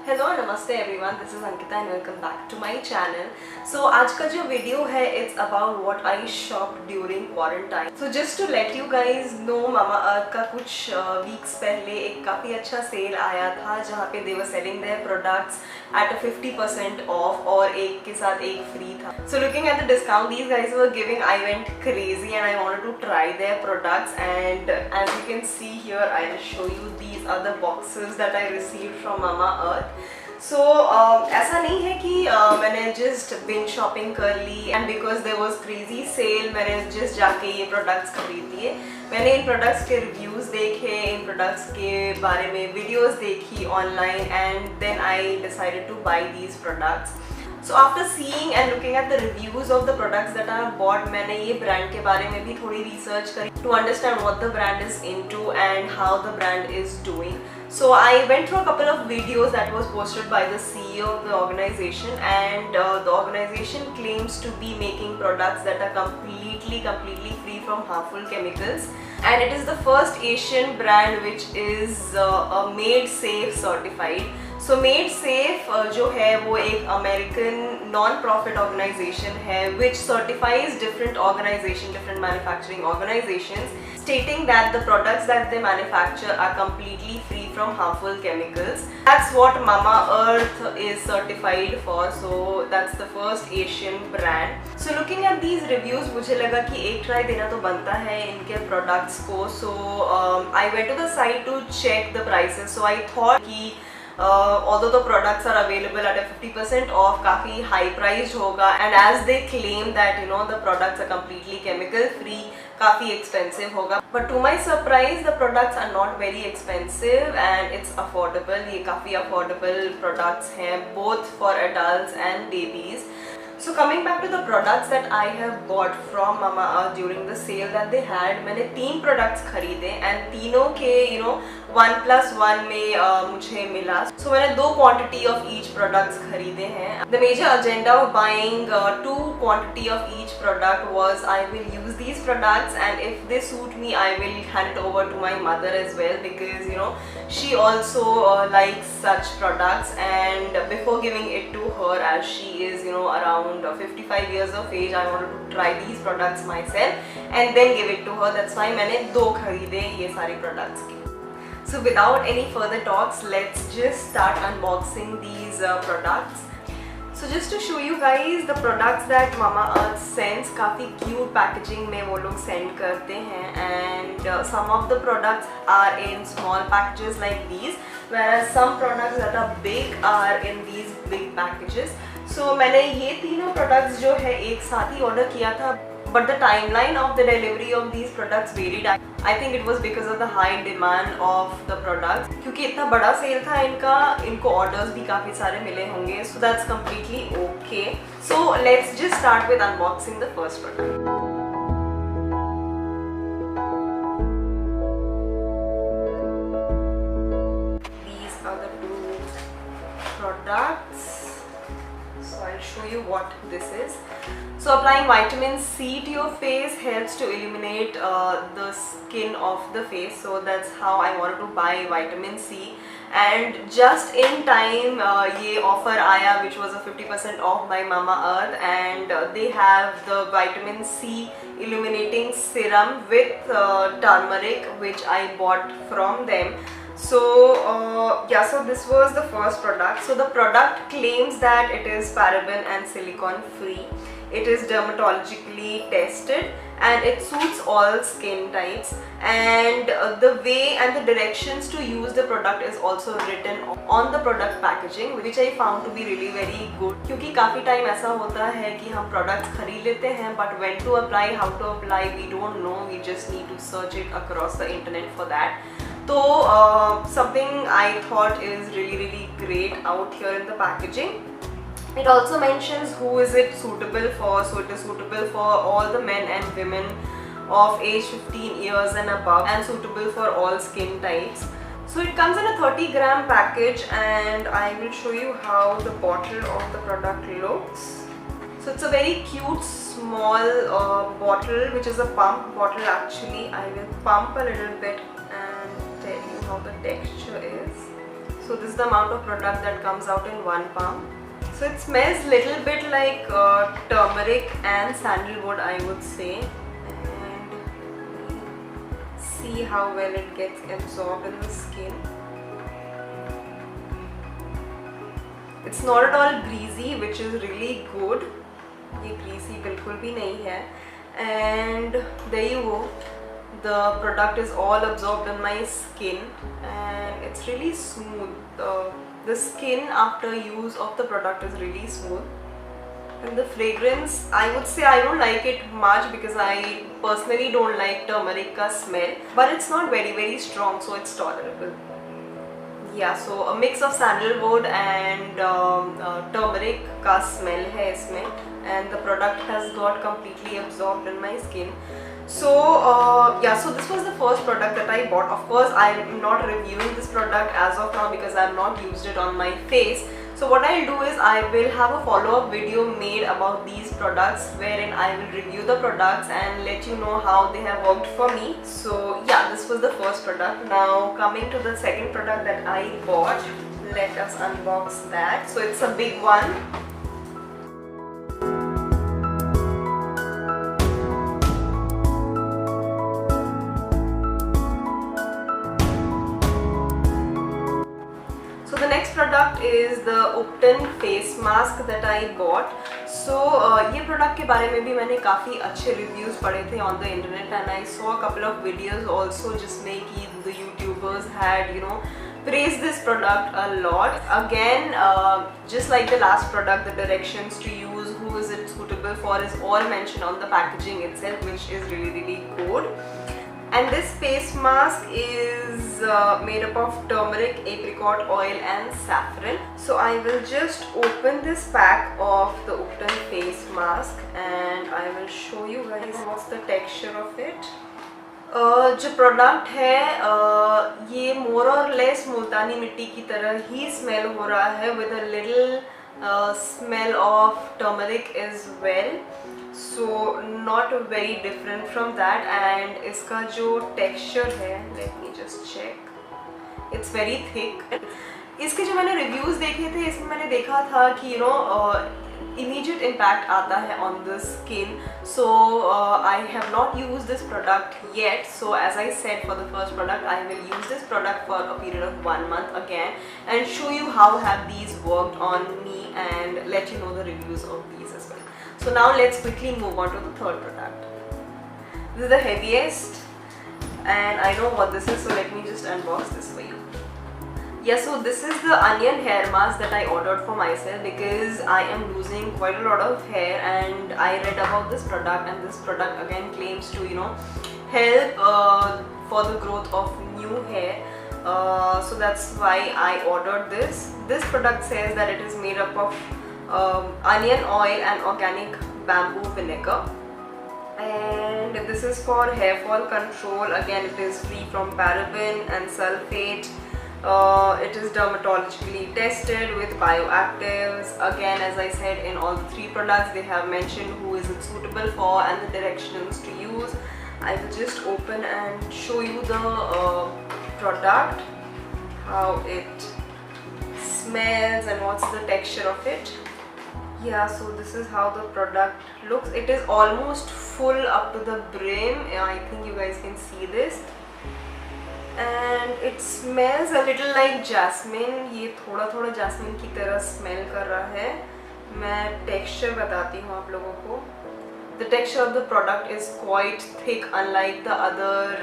Hello नमस्ते everyone, this is Ankita and welcome back to my channel. So आज का जो वीडियो है it's about what I shop during quarantine. So just to let you guys know, Mamaearth का कुछ weeks पहले एक काफ़ी अच्छा सेल आया था जहाँ पे they were selling their products at a 50% off और एक के साथ एक फ्री था। So looking at the discount these guys were giving, I went crazy and I wanted to try their products and as you can see here I will show you these are the boxes that I received from Mamaearth. सो ऐसा नहीं है कि मैंने just binge shopping कर ली and because there was crazy sale मैंने just जाके ये प्रोडक्ट्स खरीद लिए। मैंने इन प्रोडक्ट्स के रिव्यूज़ देखे, इन प्रोडक्ट्स के बारे में वीडियोस देखी online and then I decided to buy these products. So after seeing and looking at the reviews of the products that I have bought, मैंने ये ब्रांड के बारे में भी थोड़ी रिसर्च करी to understand what the brand is into and how the brand is doing. So I went through a couple of videos that was posted by the CEO of the organization and the organization claims to be making products that are completely free from harmful chemicals, and it is the first Asian brand which is made safe certified. So Made Safe जो है वो एक American non profit organisation है which certifies different manufacturing organizations stating that the products that they manufacture are completely free from harmful chemicals. That's what Mama Earth is certified for, so that's the first Asian brand. So looking at these reviews मुझे लगा कि एक try देना तो बनता है इनके products को. So I went to the site to check the prices. So I thought कि although the products are available at a 50% off, काफ़ी high priced होगा, and as they claim that the products are completely chemical free, काफ़ी expensive होगा. But to my surprise the products are not very expensive and it's affordable. ये काफ़ी affordable products हैं both for adults and babies. So coming back to the products that I have bought from Mama Earth during the sale that they had, मैंने 3 products खरीदे and तीनों के 1+1 में मुझे मिला. So मैंने 2 quantity of each products खरीदे हैं. The major agenda of buying 2 quantity of each product was I will use these products and if they suit me I will hand it over to my mother as well, because she also likes such products, and before giving it to her, as she is around 55 years of age, I wanted to try these products myself and then give it to her. That's why मैंने 2 खरीदे ये सारे products के. So without any further talks, let's just start unboxing these products. So just to show you guys the products that Mama Earth sends, काफ़ी cute packaging में वो लोग send करते हैं, and some of the products are in small packages like these, whereas some products that are big are in these big packages. So मैंने ये तीनों products जो है एक साथ ही order किया था, but the timeline of the delivery of these products varied. I think it was because of the high demand of the products. क्योंकि इतना बड़ा सेल था इनको orders भी काफ़ी सारे मिले होंगे, so that's completely okay. So let's just start with unboxing the first product. These are the 2 products. So I'll show you what this is. So applying vitamin C to your face helps to eliminate the skin of the face. So that's how I wanted to buy vitamin C. And just in time ये offer आया which was a 50% off by Mama Earth, and they have the vitamin C illuminating serum with turmeric which I bought from them. So yeah, so this was the first product. So the product claims that it is paraben and silicone free. It is dermatologically tested and it suits all skin types, and the way and the directions to use the product is also written on the product packaging, which I found to be really very good. क्योंकि काफ़ी time ऐसा होता है कि हम products खरीद लेते हैं but when to apply, how to apply, we don't know. We just need to search it across the internet for that. So something I thought is really great out here in the packaging. It also mentions who is it suitable for. So it is suitable for all the men and women of age 15 years and above, and suitable for all skin types. So it comes in a 30-gram package, and I will show you how the bottle of the product looks. So it's a very cute small bottle, which is a pump bottle actually. I will pump a little bit and tell you how the texture is. So this is the amount of product that comes out in one palm. So it smells little bit like turmeric and sandalwood, I would say. And see how well it gets absorbed in the skin. It's not at all greasy, which is really good. ये greasy बिल्कुल भी नहीं है. And there you go. The product is all absorbed in my skin and it's really smooth. The skin after use of the product is really smooth. And the fragrance, I would say I don't like it much because I personally don't like turmeric ka smell. But it's not very strong, so it's tolerable. Yeah, so a mix of sandalwood and turmeric का smell है इसमें, and the product has got completely absorbed in my skin. So yeah, so this was the first product that I bought. Of course, I am not reviewing this product as of now because I have not used it on my face. So what I'll do is I will have a follow-up video made about these products wherein I will review the products and let you know how they have worked for me. So yeah, this was the first product. Now coming to the second product that I bought, let us unbox that. So it's a big one. So the next product is the Upton face mask that I bought. So ये product के बारे में भी मैंने काफ़ी अच्छे reviews पढ़े थे on the internet and I saw a couple of videos also जिसमें कि the YouTubers had praised this product a lot. Again, just like the last product, the directions to use, who is it suitable for, is all mentioned on the packaging itself, which is really good. And this face mask is made up of turmeric, apricot oil and saffron. So I will just open this pack of the Upton face mask and I will show you guys what's the texture of it. जो product है ये मोर और less मुल्तानी मिट्टी की तरह ही smell हो रहा है with a little smell of turmeric as well. So not very different from that. And इसका जो texture है, let me just check, it's very thick. इसके जो मैंने reviews देखे थे इसमें मैंने देखा था कि immediate impact आता है on the skin. So I have not used this product yet. So as I said, for the first product I will use this product for a period of 1 month again and show you how have these worked on me and let you know the reviews of these as well. So now let's quickly move on to the third product. This is the heaviest and I know what this is, so let me just unbox this for you. Yeah, so this is the onion hair mask that I ordered for myself because I am losing quite a lot of hair and I read about this product and this product again claims to help for the growth of new hair. So that's why I ordered this. This product says that it is made up of onion oil and organic bamboo vinegar. And this is for hair fall control. Again, it is free from paraben and sulfate. It is dermatologically tested with bioactives. Again, as I said, in all the 3 products they have mentioned who is it suitable for and the directions to use. I will just open and show you the product, how it smells and what's the texture of it. Yeah, so this is how the product looks. It is almost full up to the brim. I think you guys can see this. And it smells a little like jasmine. ये थोड़ा jasmine की तरह smell कर रहा है. मैं texture बताती हूँ आप लोगों को. The texture of the product is quite thick, unlike the other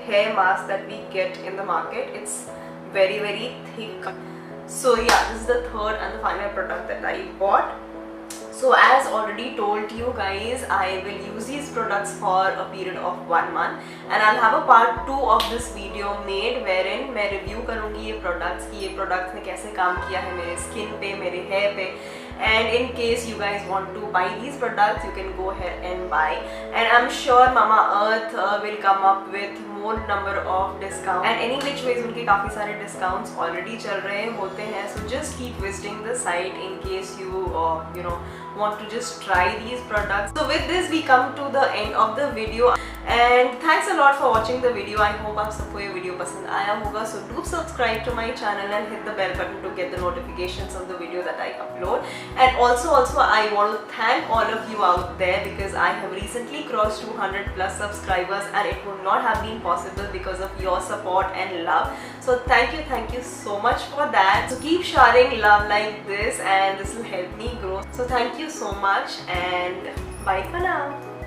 hair mask that we get in the market. It's very thick. So yeah, this is the third and the final product that I bought. So as already told you guys, I will use these products for a period of 1 month and I'll have a part 2 of this video made wherein मैं review करूँगी ये products कि ये products ने कैसे काम किया है मेरे skin पे, मेरे hair पे. And in case you guys want to buy these products, you can go ahead and buy. And I'm sure Mamaearth will come up with more number of discounts and any which ways उनके काफ़ी सारे discounts already चल रहे होते हैं. So just keep visiting the site in case you you know want to just try these products. So with this we come to the end of the video and thanks a lot for watching the video. I hope आप सबको ये video पसंद आया होगा. So do subscribe to my channel and hit the bell button to get the notifications of the video that I upload. And also I want to thank all of you out there because I have recently crossed 200 plus subscribers and it would not have been possible because of your support and love. So thank you so much for that. So keep sharing love like this and this will help me grow. So thank you so much and bye for now.